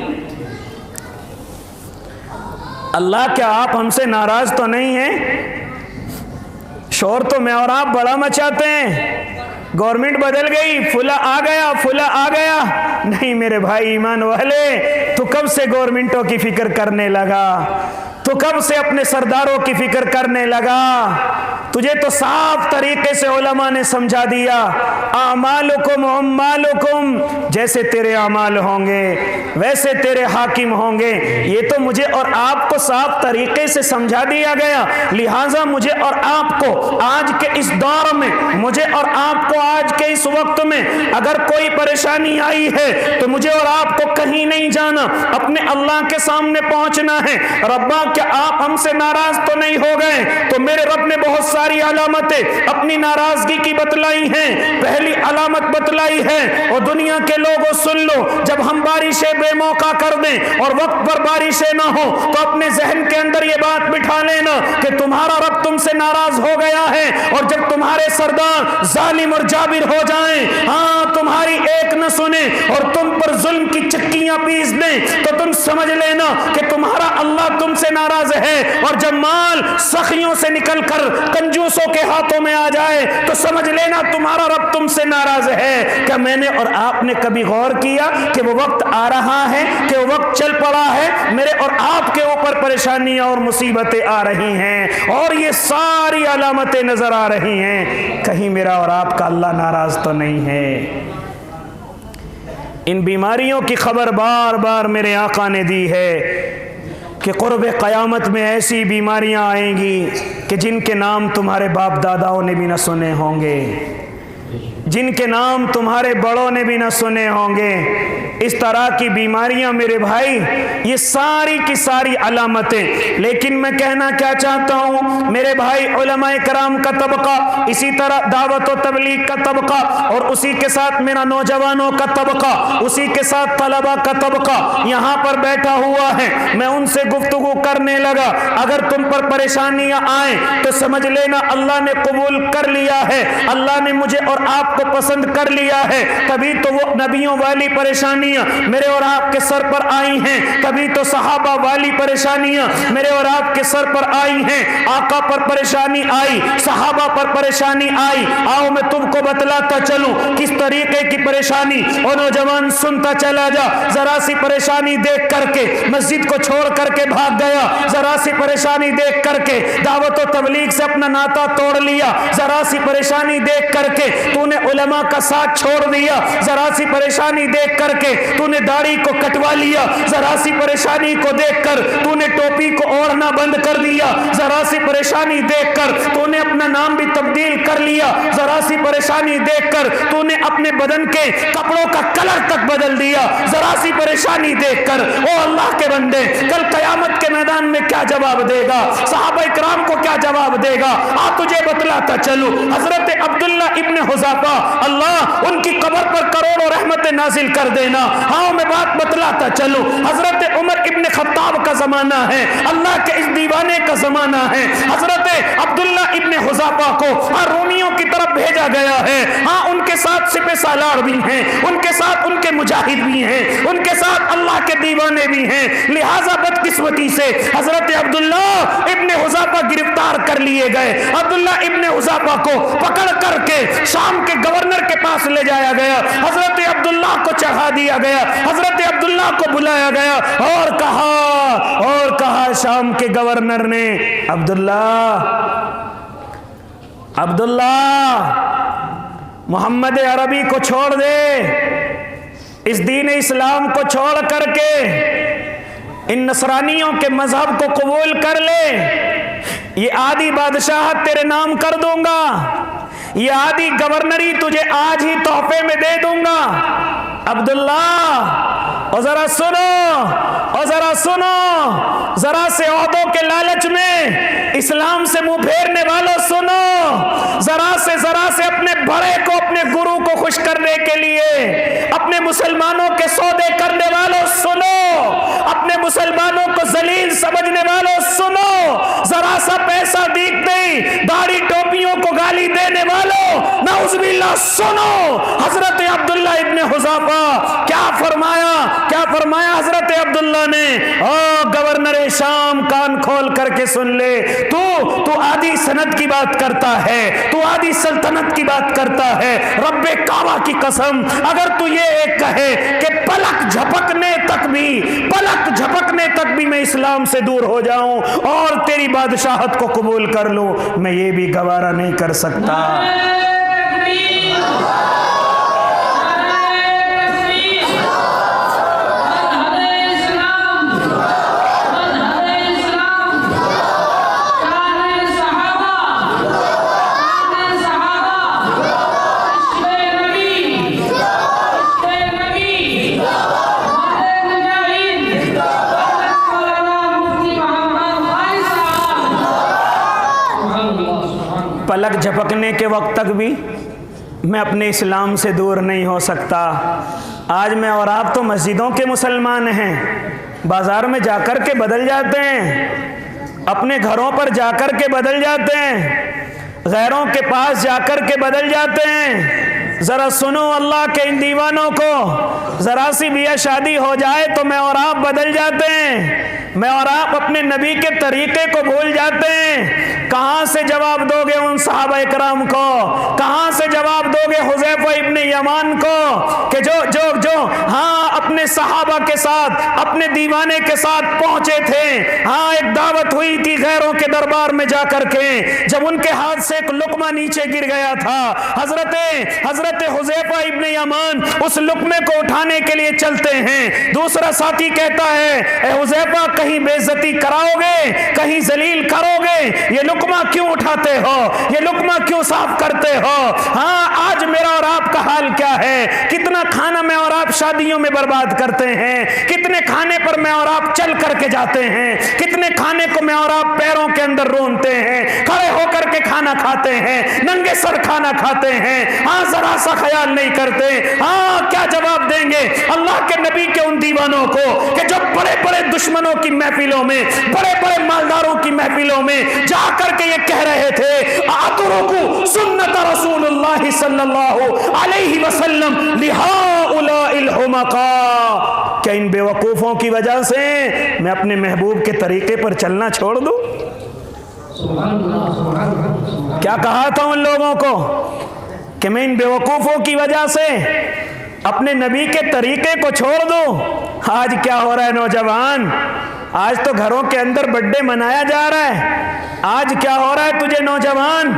اللہ کیا آپ ہم سے ناراض تو نہیں ہیں۔ شور تو میں اور آپ بڑا مچاتے ہیں، گورنمنٹ بدل گئی، فلا آ گیا، فلا آ گیا، نہیں میرے بھائی ایمان والے، تو کب سے گورنمنٹوں کی فکر کرنے لگا، تو کب سے اپنے سرداروں کی فکر کرنے لگا، तुझे तो साफ तरीके से उलमा ने समझा दिया, आमालुकुम उम्मालुकुम, जैसे तेरे अमाल होंगे वैसे तेरे हाकिम होंगे। ये तो मुझे और आपको साफ तरीके से समझा दिया गया। लिहाजा मुझे और आपको आज के इस दौर में, मुझे और आपको आज के इस वक्त में अगर कोई परेशानी आई है तो मुझे और आपको कहीं नहीं जाना, अपने अल्लाह के सामने पहुंचना है। रब्बा क्या आप हमसे नाराज तो नहीं हो गए? तो मेरे रब ने बहुत सारी अलामतें अपनी नाराजगी की बतलाई हैं। पहली अलामत बतलाई है, और दुनिया के लोगों सुन लो, जब हम बारिशें बेमौका कर दें और वक्त पर बारिशें ना हो तो अपने जहन के अंदर ये बात बिठा लेना कि तुम्हारा रब तुमसे नाराज हो गया है। और जब तुम्हारे सरदार जालिम और जाबिर हो जाएं, हाँ तुम्हारी एक न सुने और तुम पर जुल्म की चक्कियां पीस दें, तो तुम समझ लेना कि तुम्हारा अल्लाह तुमसे नाराज है। और जब माल सखियों से निकलकर कंजूसों के हाथों में आ जाए तो समझ लेना तुम्हारा रब तुमसे नाराज है। क्या मैंने और आपने कभी गौर किया कि वो वक्त आ रहा है, कि वो वक्त चल पड़ा है, मेरे और आपके ऊपर परेशानियां और मुसीबतें आ रही हैं और ये सारी अलामतें नजर आ रही हैं। कहीं मेरा और आपका अल्लाह नाराज तो नहीं है? इन बीमारियों की खबर बार बार मेरे आका ने दी है कि क़ुर्ब क़यामत में ऐसी बीमारियां आएंगी कि जिनके नाम तुम्हारे बाप दादाओं ने भी न सुने होंगे, जिनके नाम तुम्हारे बड़ों ने भी न सुने होंगे। इस तरह की बीमारियां मेरे भाई, ये सारी की सारी अलामतें। लेकिन मैं कहना क्या चाहता हूं मेरे भाई, उलमाए कराम का तबका, इसी तरह दावत और तबलीग का तबका, और उसी के साथ मेरा नौजवानों का तबका, उसी के साथ तलबा का तबका यहाँ पर बैठा हुआ है। मैं उनसे गुफ्तगू करने लगा। अगर तुम पर परेशानियां आए तो समझ लेना अल्लाह ने कबूल कर लिया है, अल्लाह ने मुझे और आपको पसंद कर लिया है। तभी तो वो नबियों वाली परेशानियां मेरे और आपके सर पर आई हैं, तभी तो सहाबा वाली परेशानियां मेरे और आपके सर पर आई हैं। आका पर परेशानी आई, सहाबा पर परेशानी आई। आओ मैं तुमको बतलाता चलूं किस तरीके की परेशानी। और नौजवान सुनता चला जा, जरा सी परेशानी देख करके मस्जिद को छोड़ करके भाग गया, जरा सी परेशानी देख करके दावत और तबलीग से अपना नाता तोड़ लिया, जरा सी परेशानी देख करके तूने उलमा का साथ छोड़ दिया, जरा सी परेशानी देख करके तूने दाढ़ी को कटवा लिया, जरा सी परेशानी को देखकर तूने टोपी को ओढ़ना बंद कर दिया, जरा सी परेशानी देखकर तूने अपना नाम भी तब्दील कर लिया, जरा सी परेशानी देखकर तूने अपने बदन के कपड़ों का कलर तक बदल दिया, जरा सी परेशानी देखकर। ओ अल्लाह के बंदे, कल कयामत के मैदान में क्या जवाब देगा? सहाबा इकराम को क्या जवाब देगा? आ तुझे बतलाता चलूं। हजरत अब्दुल्ला इब्ने हुज़ाफा, अल्लाह उनकी कब्र पर करोड़ों रहमतें नाजिल कर देना। हाँ मैं बात बतलाता चलूं। हजरत उमर इब्ने खत्ताब का जमाना है, अल्लाह के इस दीवाने का जमाना है। हजरत अब्दुल्ला इब्ने हुज़ाफा को रोमियों की तरफ भेजा गया है। हाँ उनके साथ सिपह सालार भी हैं, उनके साथ उनके मुजाहिद भी हैं, उनके साथ अल्लाह के दीवाने भी हैं। लिहाजा बदकिस्मती से हजरत अब्दुल्ला इब्ने हुज़ाफा गिरफ्तार कर लिए गए। अब्दुल्ला इब्ने हुज़ाफा को पकड़ करके शाम के गवर्नर के पास ले जाया गया, हजरत अब्दुल्ला को चढ़ा दिया गया, हजरत अब्दुल्ला को बुलाया गया और कहा शाम के गवर्नर ने, अब्दुल्ला मोहम्मद अरबी को छोड़ दे, इस दीन इस्लाम को छोड़ करके इन नसरानियों के मजहब को कबूल कर ले, ये आदि बादशाहत तेरे नाम कर दूंगा, ये आदि गवर्नरी तुझे आज ही तोहफे में दे दूंगा। अब्दुल्ला और जरा सुनो, जरा से ओहदों के लालच में इस्लाम से मुंह फेरने वालों सुनो, जरा से अपने बड़े को, अपने गुरु को खुश करने के लिए अपने मुसलमानों के सौदे करने वालों सुनो, अपने मुसलमानों को जलील समझने वालों सुनो, जरा सा पैसा देखते ही दाढ़ी टोपियों को गाली देने वालों, ना नाउज़ बिल्लाह। सुनो हजरत अब्दुल्ला इब्ने हुज़ाफा क्या फरमाया हजरत अब्दुल्ला ने। ओ गवर्नर शाम, कान खोल करके सुन ले। तू आधी सनद की बात करता है, तू आधी सल्तनत की बात करता है। रब्बे काबा की कसम, अगर तू ये एक कहे कि पलक झपकने तक भी मैं इस्लाम से दूर हो जाऊं और तेरी बादशाहत को कबूल कर लूं, मैं ये भी गवारा नहीं कर सकता। पलक झपकने के वक्त तक भी मैं अपने इस्लाम से दूर नहीं हो सकता। आज मैं और आप तो मस्जिदों के मुसलमान हैं, बाज़ार में जाकर के बदल जाते हैं, अपने घरों पर जाकर के बदल जाते हैं, गैरों के पास जाकर के बदल जाते हैं। ज़रा सुनो अल्लाह के इन दीवानों को, ज़रा सी बिया शादी हो जाए तो मैं और आप बदल जाते हैं, मैं और आप अपने नबी के तरीके को भूल जाते हैं। कहाँ से जवाब दोगे उन सहाबा इकराम को, कहाँ से जवाब दोगे हुज़ैफा इब्ने यमान को कि जो हाँ अपने सहाबा के साथ, अपने दीवाने के साथ पहुंचे थे। हाँ एक दावत हुई थी गैरों के दरबार में जाकर के, जब उनके हाथ से एक लुकमा नीचे गिर गया था, हजरत हुज़ैफा इब्ने यमान उस लुकमे को उठाने के लिए चलते हैं। दूसरा साथी कहता है, ए हुज़ैफा कहीं बेइज्जती कराओगे, कहीं जलील करोगे, ये लुकमा क्यों उठाते हो, ये लुकमा क्यों साफ करते हो। हाँ आज मेरा और आपका हाल क्या है, कितना खाना मैं और आप शादियों में बर्बाद करते हैं, कितने खाने पर मैं और आप चल करके जाते हैं, कितने खाने को मैं और आप पैरों के अंदर रोनते हैं, खड़े होकर के खाना खाते हैं, नंगे सर खाना खाते हैं। हाँ जरा सा ख्याल नहीं करते। हाँ क्या जवाब देंगे अल्लाह के नबी के उन दीवानों को कि जो बड़े बड़े दुश्मनों की महफिलों में, बड़े बड़े मालदारों की महफिलों में जा करके ये कह रहे थे, आतुरुकु सुन्नत रसूलुल्लाह सल्लल्लाहु अलैहि वसल्लम लिहाउलाइल हुमका। क्या इन बेवकूफों की वजह से मैं अपने महबूब के तरीके पर चलना छोड़ दूं? क्या कहा था उन लोगों को कि मैं इन बेवकूफों की वजह से अपने नबी के तरीके को छोड़ दूं? आज क्या हो रहा है नौजवान, आज तो घरों के अंदर बर्थडे मनाया जा रहा है। आज क्या हो रहा है तुझे नौजवान,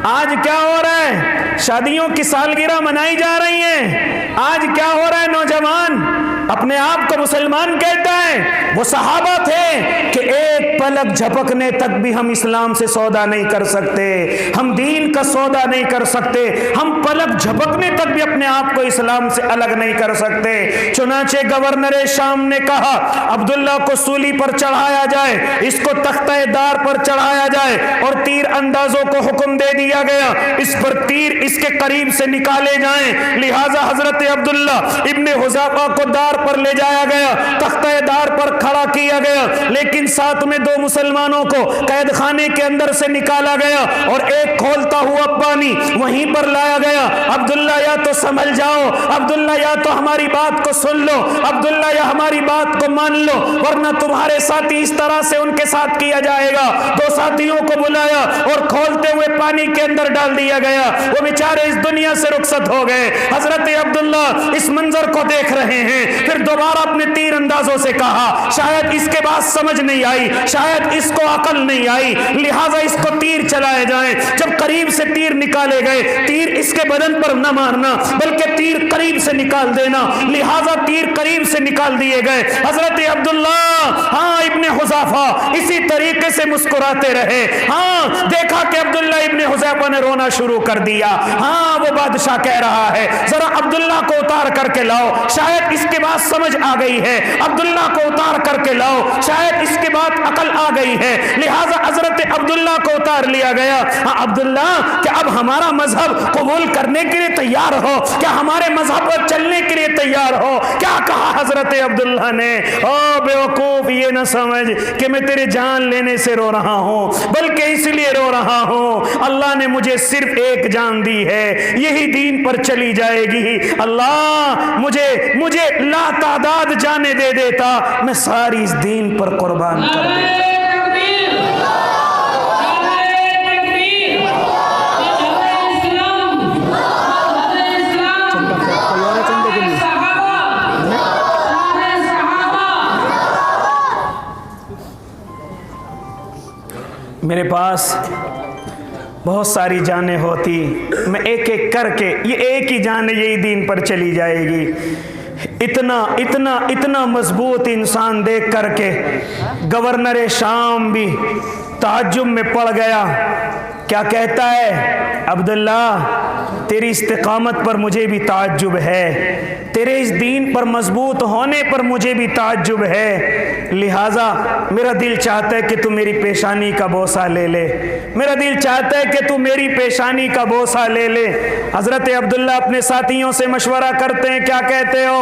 आज क्या हो रहा है, शादियों की सालगिरह मनाई जा रही है। आज क्या हो रहा है नौजवान, अपने आप को मुसलमान कहता है। वो सहाबा थे कि एक पलक झपकने तक भी हम इस्लाम से सौदा नहीं कर सकते, हम दीन का सौदा नहीं कर सकते, हम पलक झपकने तक भी अपने आप को इस्लाम से अलग नहीं कर सकते। चुनाचे गवर्नर शाम ने कहा अब्दुल्ला को सूली पर चढ़ाया जाए, इसको तख्ते दार पर चढ़ाया जाए और तीर अंदाजों को हुक्म दे दिया गया, इस पर तीर इसके करीब से निकाले जाएं। लिहाजा हजरत अब्दुल्ला इब्ने हुज़ाफा को दार पर ले जाया गया, तख्ते दार पर खड़ा किया गया, लेकिन साथ में दो मुसलमानों को कैद खाने के अंदर से निकाला गया और एक खोलता हुआ पानी वहीं पर लाया गया। अब्दुल्ला या तो समझ जाओ, अब्दुल्ला या तो हमारी बात को सुन लो, अब्दुल्ला या हमारी बात को मान लो, वरना तुम्हारे साथी इस तरह से उनके साथ किया जाएगा। दो साथियों को बुलाया और खोलते हुए पानी के अंदर डाल दिया गया। वो बेचारे इस दुनिया से रुखसत हो गए। हजरत अब्दुल्ला इस मंजर को देख रहे हैं, फिर दोबारा अपने तीर अंदाजों से कहा, शायद इसके बाद समझ नहीं आई, शायद इसको अकल नहीं आई, लिहाजा इसको तीर चलाए जाए। जब करीब से तीर निकाले गए, तीर इसके बदन पर न मारना बल्कि तीर करीब से निकाल देना, लिहाजा तीर करीब से निकाल दिए गए। हजरत अब्दुल्ला हाँ इब्ने हुज़ाफा इसी तरीके से मुस्कुराते रहे। हाँ देखा कि अब्दुल्ला इब्ने हुज़ैफा ने रोना शुरू कर दिया। हाँ वो बादशाह कह रहा है जरा अब्दुल्ला को उतार करके लाओ, शायद इसके बाद समझ आ गई है, अब्दुल्ला को उतार करके लाओ, शायद इसके बाद अकल हाल आ गई है, लिहाजा हजरत अब्दुल्ला को उतार लिया गया। हाँ अब्दुल्ला, क्या अब हमारा मजहब कबूल करने के लिए तैयार हो? क्या हमारे मजहब पर चलने के लिए तैयार हो? क्या कहा हजरत अब्दुल्ला ने? ओ बेवकूफ, ये ना समझ कि मैं तेरे जान लेने से रो रहा हूँ, बल्कि इसलिए रो रहा हूँ अल्लाह ने मुझे सिर्फ एक जान दी है, यही दीन पर चली जाएगी। अल्लाह मुझे लातादाद जाने दे देता, मैं सारी इस दीन पर कुर्बान कर देता। मेरे पास बहुत सारी जानें होती, मैं एक एक करके, ये एक ही जान यही दीन पर चली जाएगी। इतना मजबूत इंसान देख करके गवर्नर शाम भी ताज्जुब में पड़ गया। क्या कहता है? अब्दुल्ला, तेरी इस्तिकामत पर मुझे भी ताज्जुब है, तेरे इस दीन पर मजबूत होने पर मुझे भी ताज्जुब है, लिहाजा मेरा दिल चाहता है कि तू मेरी पेशानी का बोसा ले ले, मेरा दिल चाहता है कि तू मेरी पेशानी का बोसा ले ले। हजरत अब्दुल्ला अपने साथियों से मशवरा करते हैं। क्या कहते हो?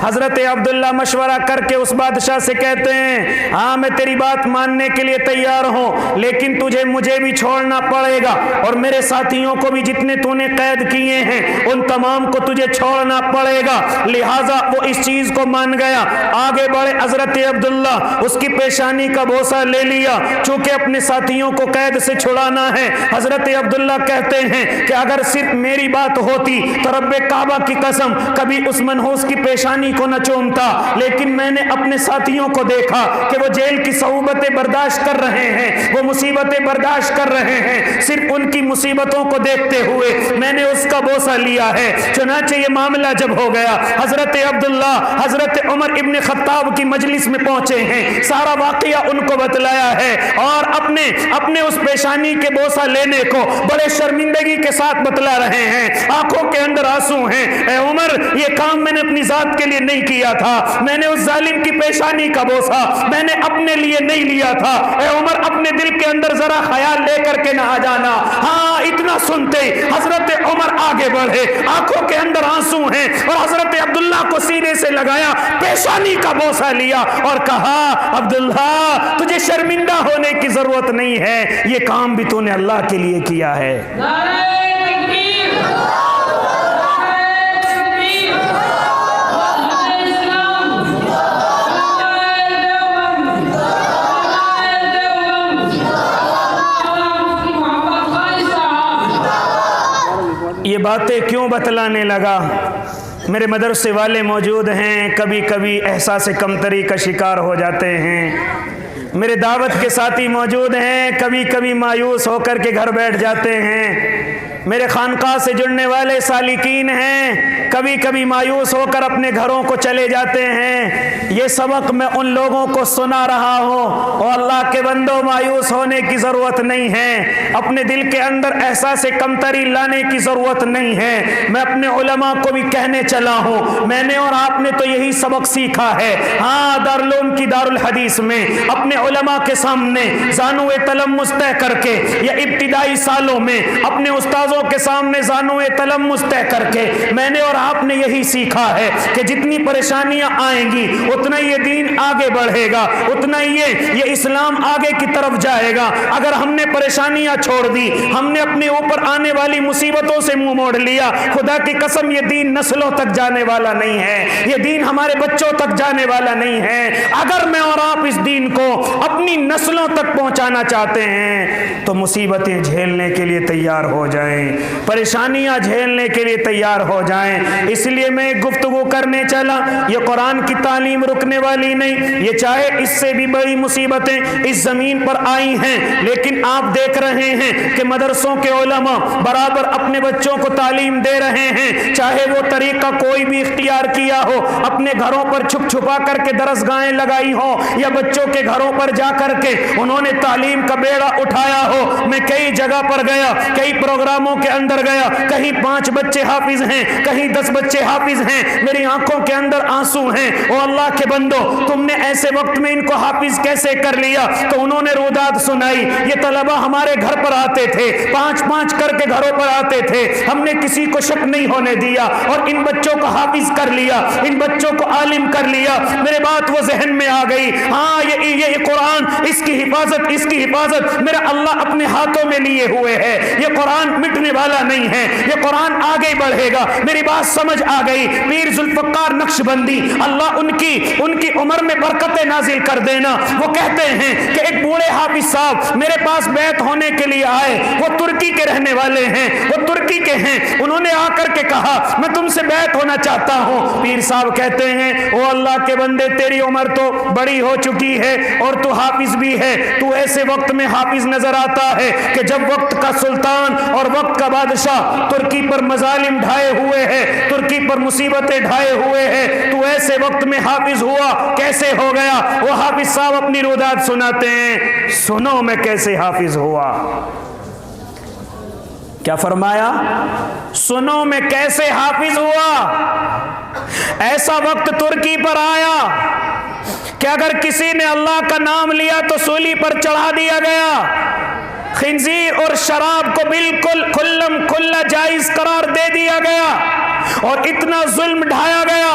हजरत अब्दुल्ला मशवरा करके उस बादशाह से कहते हैं, हाँ मैं तेरी बात मानने के लिए तैयार हूँ, लेकिन तुझे मुझे भी छोड़ना पड़ेगा और मेरे साथियों को भी, जितने तूने कैद किए हैं उन तमाम को तुझे छोड़ना पड़ेगा। लिहाजा वो इस चीज को मान गया। आगे बढ़े हजरत अब्दुल्ला, उसकी पेशानी का बोसा ले लिया, चूंकि अपने साथियों को कैद से छुड़ाना है। हजरत अब्दुल्ला कहते हैं कि अगर सिर्फ मेरी बात होती तो रब्बे काबा की कसम कभी उस मनहूस की पेशानी को न चूमता, लेकिन मैंने अपने साथियों को देखा कि वो जेल की सऊबतें बर्दाश्त कर रहे हैं, वो मुसीबतें बर्दाश्त कर रहे हैं, सिर्फ उनकी मुसीबतों को देखते हुए मैंने उसका बोसा लिया है। चुनांचे ये मामला जब हो गया, हजरत अब्दुल्ला हजरत उमर इब्न खत्ताब की मजलिस में पहुंचे हैं, सारा वाकया उनको बतलाया है और अपने उस पेशानी के बोसा लेने को बड़े शर्मिंदगी के साथ बतला रहे हैं। आंखों के अंदर आंसू हैं। ए उमर, ये काम मैंने अपनी जात के लिए नहीं किया था, मैंने उस जालिम की पेशानी का बोसा मैंने अपने लिए नहीं लिया था। ए उमर, अपने दिल के अंदर जरा ख्याल लेकर के ना आ जाना। हाँ, इतना सुनते हजरत उमर आगे बढ़े, आंखों के अंदर आंसू हैं और हजरत अब्दुल्ला को सीने से लगाया, पेशानी का बोसा लिया और कहा, अब्दुल्ला तुझे शर्मिंदा होने की जरूरत नहीं है, ये काम भी तूने अल्लाह के लिए किया है। ये बातें क्यों बतलाने लगा? मेरे मदरसे वाले मौजूद हैं, कभी कभी एहसास कमतरी का शिकार हो जाते हैं। मेरे दावत के साथी मौजूद हैं, कभी कभी मायूस होकर के घर बैठ जाते हैं। मेरे खानकाह से जुड़ने वाले सालिकीन हैं, कभी कभी मायूस होकर अपने घरों को चले जाते हैं। ये सबक मैं उन लोगों को सुना रहा हूँ। और अल्लाह के बंदो, मायूस होने की ज़रूरत नहीं है, अपने दिल के अंदर एहसास कमतरी लाने की ज़रूरत नहीं है। मैं अपने उलमा को भी कहने चला हूँ, मैंने और आपने तो यही सबक सीखा है। हाँ, दारुल की दारुल हदीस में अपने उलमा के सामने ज़ानुए तलम्मुस तय करके, या इब्तिदाई सालों में अपने उस्ताज़ों के सामने ज़ानुए तलम्मुस तय करके मैंने और आपने यही सीखा है कि जितनी परेशानियां आएंगी उतना ये दीन आगे बढ़ेगा, उतना ये इस्लाम आगे की तरफ जाएगा। अगर हमने परेशानियां छोड़ दी, हमने अपने ऊपर आने वाली मुसीबतों से मुंह मोड़ लिया, खुदा की कसम ये दीन नस्लों तक जाने वाला नहीं है, ये दीन हमारे बच्चों तक जाने वाला नहीं है। अगर मैं और आप इस दीन को अपनी नस्लों तक पहुंचाना चाहते हैं तो मुसीबतें झेलने के लिए तैयार हो जाएं, परेशानियां झेलने के लिए तैयार हो जाएं। इसलिए मैं गुफ्तगू करने चला, ये कुरान की तालीम रुकने वाली नहीं, ये चाहे इससे भी बड़ी मुसीबतें इस जमीन पर आई हैं, लेकिन आप देख रहे हैं कि मदरसों के उलमा बराबर अपने बच्चों को तालीम दे रहे हैं, चाहे वो तरीका कोई भी इख्तियार किया हो, अपने घरों पर छुप छुपा करके दरसगाहें लगाई हो या बच्चों के घरों पर जा करके उन्होंने तालीम का बेड़ा उठाया हो। मैं कई जगह पर गया, कई प्रोग्रामों کاموں کے اندر گیا، کہیں 5 بچے حافظ ہیں، کہیں 10 بچے حافظ ہیں، میری آنکھوں کے اندر آنسو ہیں۔ او اللہ کے بندو، تم نے ایسے وقت میں ان کو حافظ کیسے کر لیا؟ تو انہوں نے روداد سنائی، یہ طلبہ ہمارے گھر پر آتے تھے، 5 کر کے گھروں پر آتے تھے، ہم نے کسی کو شک نہیں ہونے دیا اور ان بچوں کو حافظ کر لیا، ان بچوں کو عالم کر لیا۔ میرے بات وہ ذہن میں آ گئی، ہاں یہ قرآن، اس کی حفاظت میرا اللہ اپنے ہاتھوں میں لیے ہوئے ہے۔ یہ قرآن مٹنے والا نہیں ہے، یہ قرآن آگے بڑھے گا۔ میری بات سمجھ آ گئی۔ پیر ذوالفقار نقشبندی، اللہ ان کی عمر میں برکتیں نازل کر دینا، وہ کہتے ہیں کہ ایک بوڑھے حافظ صاحب میرے پاس بیعت ہونے کے لیے آئے، وہ ترکی کے رہنے والے ہیں، وہ ترکی کے ہیں، انہوں نے آ کر کے کہا میں تم سے بیعت ہونا چاہتا ہوں۔ پیر صاحب کہتے ہیں او اللہ کے بندے، تیری عمر تو بڑی ہو چکی ہے اور تو حافظ بھی ہے، تو ایسے وقت میں حافظ نظر آتا ہے کہ جب وقت کا سلطان اور وقت کا بادشاہ ترکی پر مظالم ڈھائے ہوئے ہیں، ترکی پر مصیبتیں ڈھائے ہوئے ہیں، تو ایسے وقت میں حافظ ہوا، کیسے ہو گیا؟ وہ حافظ صاحب اپنی روداد سناتے ہیں، سنو میں کیسے حافظ ہوا۔ کیا فرمایا؟ سنو میں کیسے حافظ ہوا۔ ایسا وقت ترکی پر آیا کہ اگر کسی نے اللہ کا نام لیا تو سولی پر چڑھا دیا گیا، خنزیر اور شراب کو بالکل کھلم کھلا جائز قرار دے دیا گیا اور اتنا ظلم ڈھایا گیا۔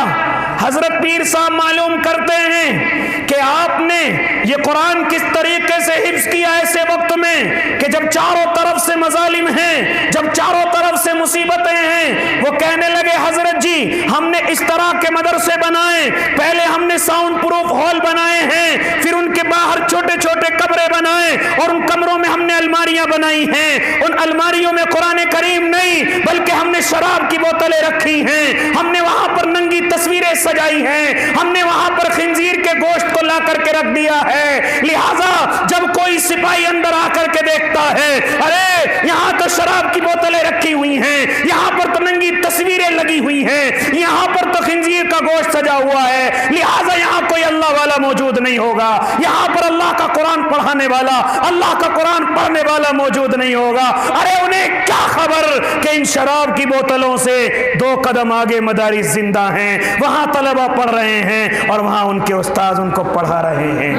حضرت پیر صاحب معلوم کرتے ہیں کہ آپ نے یہ قرآن کس طریقے سے حفظ کیا ایسے وقت میں کہ جب چاروں طرف سے مظالم ہیں، جب چاروں طرف سے مصیبتیں ہیں، وہ کہنے لگے حضرت جی ہم نے اس طرح کے مدرسے بنائے، پہلے ہم نے ساؤنڈ پروف ہال بنائے ہیں، پھر ان کے باہر چھوٹے چھوٹے کمرے بنائے اور ان کمروں میں ہم نے الماریاں بنائی ہیں، ان الماریوں میں قرآن کریم نہیں بلکہ ہم نے شراب کی بوتلیں رکھی ہیں، ہم نے وہاں پر ننگی تصویریں سجائی ہیں، ہم نے وہاں پر خنزیر کے گوشت کو لا کر کے رکھ دیا ہے، لہٰذا جب کوئی سپاہی اندر آ کر کے دیکھتا ہے ارے یہاں تو شراب کی بوتلیں رکھی ہوئی ہیں، یہاں پر تو ننگی تصویریں لگی ہوئی ہیں، یہاں پر تو خنزیر کا گوشت سجا ہوا ہے، لہٰذا یہاں کوئی اللہ والا موجود نہیں ہوگا، یہاں پر اللہ کا قرآن پڑھانے والا، اللہ کا قرآن پڑھنے والا موجود نہیں ہوگا۔ ارے انہیں کیا خبر کہ ان شراب کی بوتلوں سے 2 قدم آگے مدارس زندہ ہیں، وہاں طلبہ پڑھ رہے ہیں اور وہاں ان کے استاذ ان کو پڑھا رہے ہیں۔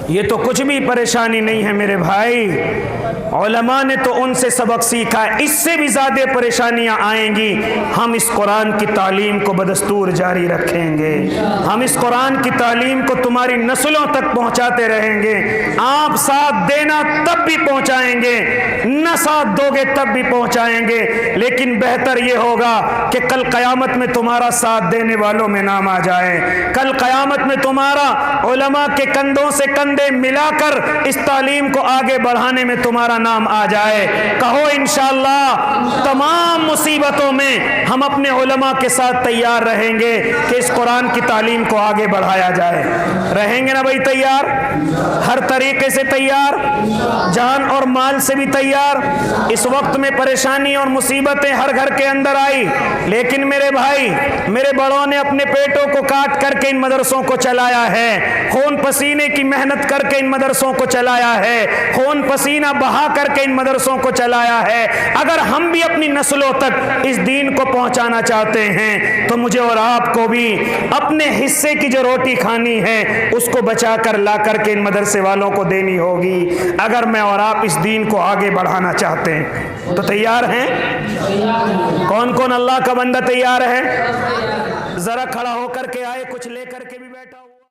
یہ تو کچھ بھی پریشانی نہیں ہے میرے بھائی، علماء نے تو ان سے سبق سیکھا ہے، اس سے بھی زیادہ پریشانیاں آئیں گی، ہم اس قرآن کی تعلیم کو بدستور جاری رکھیں گے، ہم اس قرآن کی تعلیم کو تمہاری نسلوں تک پہنچاتے رہیں گے، آپ ساتھ دینا تب بھی پہنچائیں گے، نہ ساتھ دو گے تب بھی پہنچائیں گے، لیکن بہتر یہ ہوگا کہ کل قیامت میں تمہارا ساتھ دینے والوں میں نام آ جائے، کل قیامت میں تمہارا علماء کے کندھوں سے کندھے ملا کر اس تعلیم کو آگے بڑھانے میں تمہارا نام آ جائے۔ کہو انشاءاللہ تمام مصیبتوں میں ہم اپنے علماء کے ساتھ تیار رہیں گے کہ اس قرآن کی تعلیم کو آگے بڑھایا جائے۔ رہیں گے نا بھائی تیار؟ ہر طریقے سے تیار، جان اور مال سے بھی تیار۔ اس وقت میں پریشانی اور مصیبتیں ہر گھر کے اندر آئی، لیکن میرے بھائی، میرے بڑوں نے اپنے پیٹوں کو کاٹ کر کے ان مدرسوں کو چلایا ہے، خون پسینے کی محنت کر کے ان مدرسوں کو چلایا ہے، خون پسینہ بہا کر کے ان مدرسوں کو چلایا ہے۔ اگر ہم بھی اپنی نسلوں تک اس دین کو پہنچانا چاہتے ہیں تو مجھے اور آپ کو بھی اپنے حصے کی جو روٹی کھانی ہے اس کو بچا کر لا کر کے ان مدرسے والوں کو دینی ہوگی، اگر میں اور آپ اس دین کو آگے بڑھانا چاہتے ہیں تو تیار ہیں؟ کون کون اللہ کا بندہ تیار ہے؟ ذرا کھڑا ہو کر کے آئے، کچھ لے کر کے بھی بیٹھا